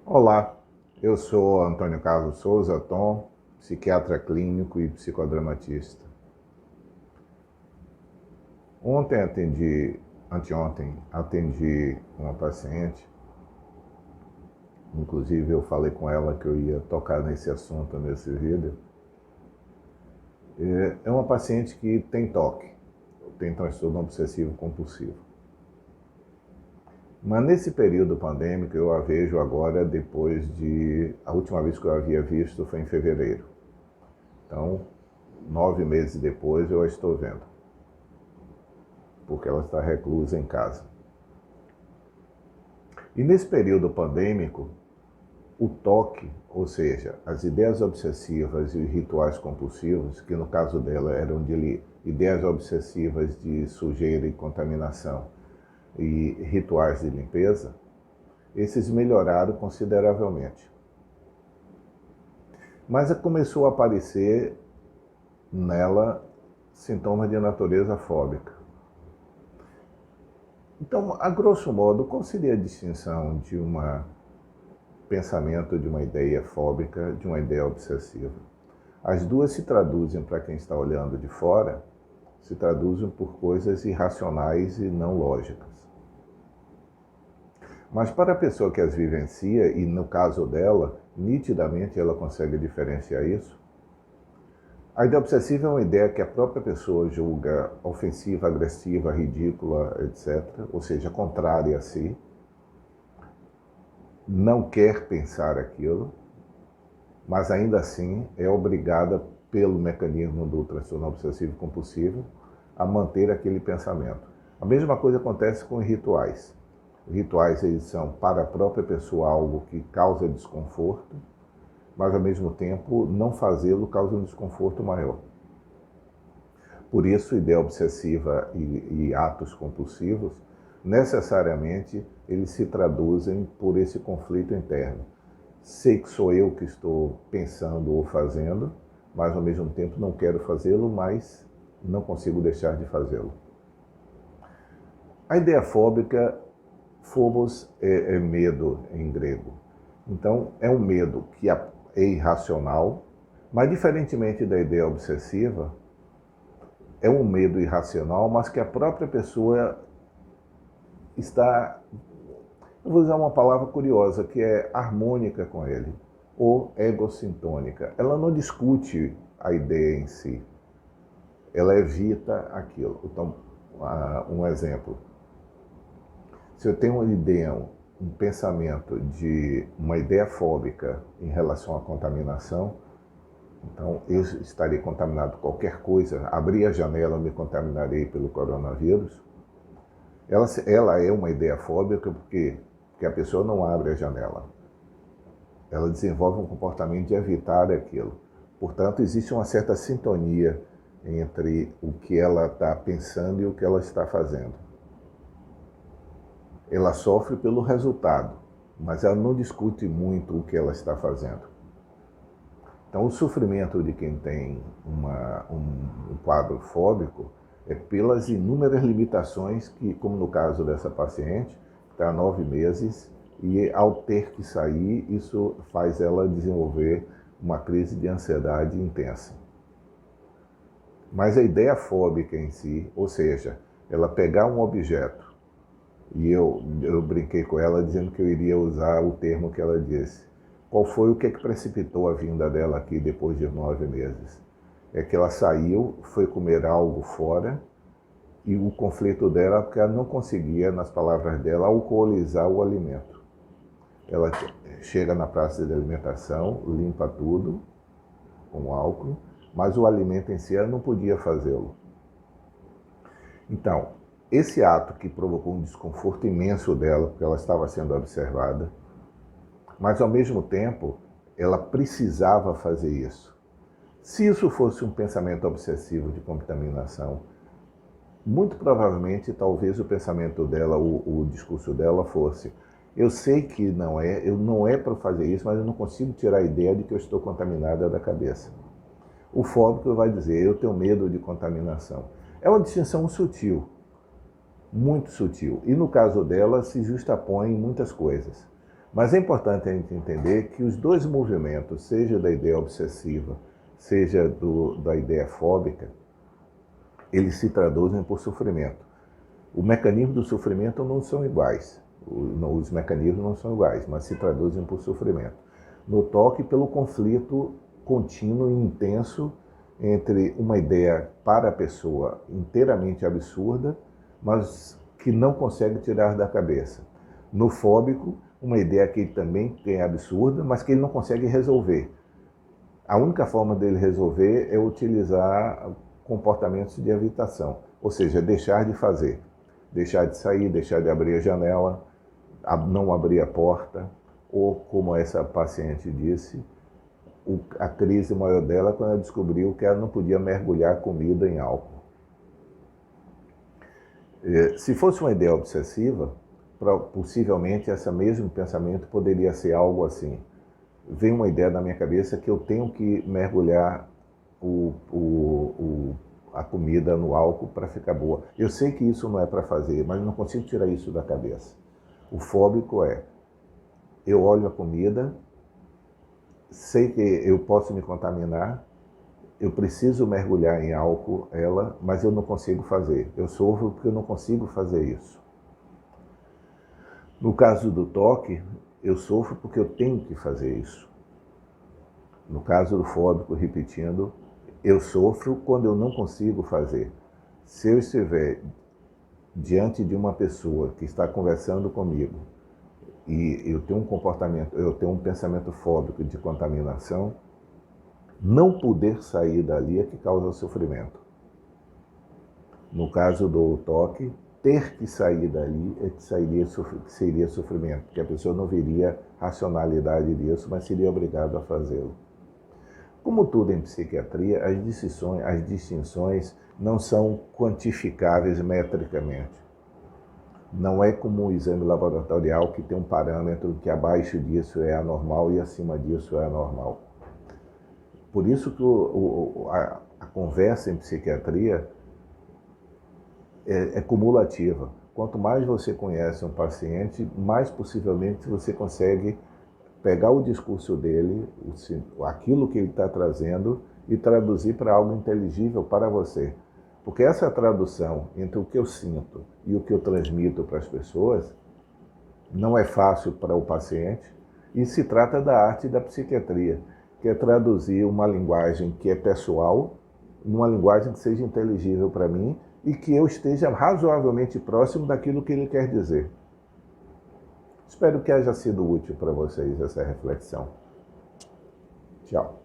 Olá, eu sou Antônio Carlos Souza Tom, psiquiatra clínico e psicodramatista. Anteontem atendi uma paciente, inclusive eu falei com ela que eu ia tocar nesse assunto nesse vídeo. É uma paciente que tem TOC, tem transtorno obsessivo compulsivo. Mas nesse período pandêmico eu a vejo agora a última vez que eu a havia visto foi em fevereiro. Então, 9 meses depois eu a estou vendo, porque ela está reclusa em casa. E nesse período pandêmico, o TOC, ou seja, as ideias obsessivas e rituais compulsivos, que no caso dela eram de ideias obsessivas de sujeira e contaminação e rituais de limpeza, esses melhoraram consideravelmente. Mas começou a aparecer nela sintomas de natureza fóbica. Então, a grosso modo, qual seria a distinção de um pensamento, de uma ideia fóbica, de uma ideia obsessiva? As duas se traduzem, para quem está olhando de fora, se traduzem por coisas irracionais e não lógicas. Mas para a pessoa que as vivencia, e no caso dela, nitidamente ela consegue diferenciar isso, a ideia obsessiva é uma ideia que a própria pessoa julga ofensiva, agressiva, ridícula, etc., ou seja, contrária a si, não quer pensar aquilo, mas ainda assim é obrigada pelo mecanismo do transtorno obsessivo compulsivo a manter aquele pensamento. A mesma coisa acontece com os rituais. Os rituais eles são para a própria pessoa algo que causa desconforto, mas ao mesmo tempo não fazê-lo causa um desconforto maior. Por isso, ideia obsessiva e atos compulsivos, necessariamente, eles se traduzem por esse conflito interno. Sei que sou eu que estou pensando ou fazendo, mas ao mesmo tempo não quero fazê-lo, mas não consigo deixar de fazê-lo. A ideia fóbica, phobos é medo em grego. Então, é um medo que é irracional, mas diferentemente da ideia obsessiva, é um medo irracional, mas que a própria pessoa está, eu vou usar uma palavra curiosa, que é harmônica com ele, ou egocintônica. Ela não discute a ideia em si, ela evita aquilo. Então, um exemplo. Se eu tenho uma ideia, um pensamento de uma ideia fóbica em relação à contaminação, então eu estarei contaminado por qualquer coisa, abrir a janela eu me contaminarei pelo coronavírus. Ela é uma ideia fóbica porque a pessoa não abre a janela. Ela desenvolve um comportamento de evitar aquilo. Portanto, existe uma certa sintonia entre o que ela está pensando e o que ela está fazendo. Ela sofre pelo resultado, mas ela não discute muito o que ela está fazendo. Então, o sofrimento de quem tem um quadro fóbico é pelas inúmeras limitações que, como no caso dessa paciente, está há 9 meses, e ao ter que sair, isso faz ela desenvolver uma crise de ansiedade intensa. Mas a ideia fóbica em si, ou seja, ela pegar um objeto, e eu brinquei com ela dizendo que eu iria usar o termo que ela disse. Qual foi o que precipitou a vinda dela aqui depois de 9 meses? É que ela saiu, foi comer algo fora, e o conflito dela é porque ela não conseguia, nas palavras dela, alcoolizar o alimento. Ela chega na praça de alimentação, limpa tudo com álcool, mas o alimento em si ela não podia fazê-lo. Então, esse ato que provocou um desconforto imenso dela, porque ela estava sendo observada, mas ao mesmo tempo ela precisava fazer isso. Se isso fosse um pensamento obsessivo de contaminação, muito provavelmente, talvez o pensamento dela, o discurso dela fosse: eu sei que não é para fazer isso, mas eu não consigo tirar a ideia de que eu estou contaminada da cabeça. O fóbico vai dizer: eu tenho medo de contaminação. É uma distinção sutil, muito sutil. E no caso dela, se justapõem muitas coisas. Mas é importante a gente entender que os dois movimentos, seja da ideia obsessiva, seja da ideia fóbica, eles se traduzem por sofrimento. O mecanismo do sofrimento não são iguais. Os mecanismos não são iguais, mas se traduzem por sofrimento. No toque, pelo conflito contínuo e intenso entre uma ideia para a pessoa inteiramente absurda, mas que não consegue tirar da cabeça. No fóbico, uma ideia que ele também é absurda, mas que ele não consegue resolver. A única forma dele resolver é utilizar comportamentos de evitação, ou seja, deixar de fazer, deixar de sair, deixar de abrir a janela, não abrir a porta, ou como essa paciente disse, a crise maior dela quando ela descobriu que ela não podia mergulhar comida em álcool. Se fosse uma ideia obsessiva, possivelmente esse mesmo pensamento poderia ser algo assim. Vem uma ideia na minha cabeça que eu tenho que mergulhar a comida no álcool para ficar boa. Eu sei que isso não é para fazer, mas não consigo tirar isso da cabeça. O fóbico eu olho a comida, sei que eu posso me contaminar, eu preciso mergulhar em álcool ela, mas eu não consigo fazer. Eu sofro porque eu não consigo fazer isso. No caso do toque, eu sofro porque eu tenho que fazer isso. No caso do fóbico, repetindo, eu sofro quando eu não consigo fazer. Se eu estiver diante de uma pessoa que está conversando comigo e eu tenho um pensamento fóbico de contaminação, não poder sair dali é que causa sofrimento. No caso do toque, ter que sair dali é que seria sofrimento, porque a pessoa não veria racionalidade disso, mas seria obrigado a fazê-lo. Como tudo em psiquiatria, as distinções não são quantificáveis metricamente. Não é como um exame laboratorial que tem um parâmetro que abaixo disso é anormal e acima disso é anormal. Por isso que a conversa em psiquiatria é cumulativa. Quanto mais você conhece um paciente, mais possivelmente você consegue pegar o discurso dele, aquilo que ele está trazendo, e traduzir para algo inteligível para você. Porque essa tradução entre o que eu sinto e o que eu transmito para as pessoas não é fácil para o paciente, e se trata da arte da psiquiatria, que é traduzir uma linguagem que é pessoal, numa linguagem que seja inteligível para mim e que eu esteja razoavelmente próximo daquilo que ele quer dizer. Espero que haja sido útil para vocês essa reflexão. Tchau.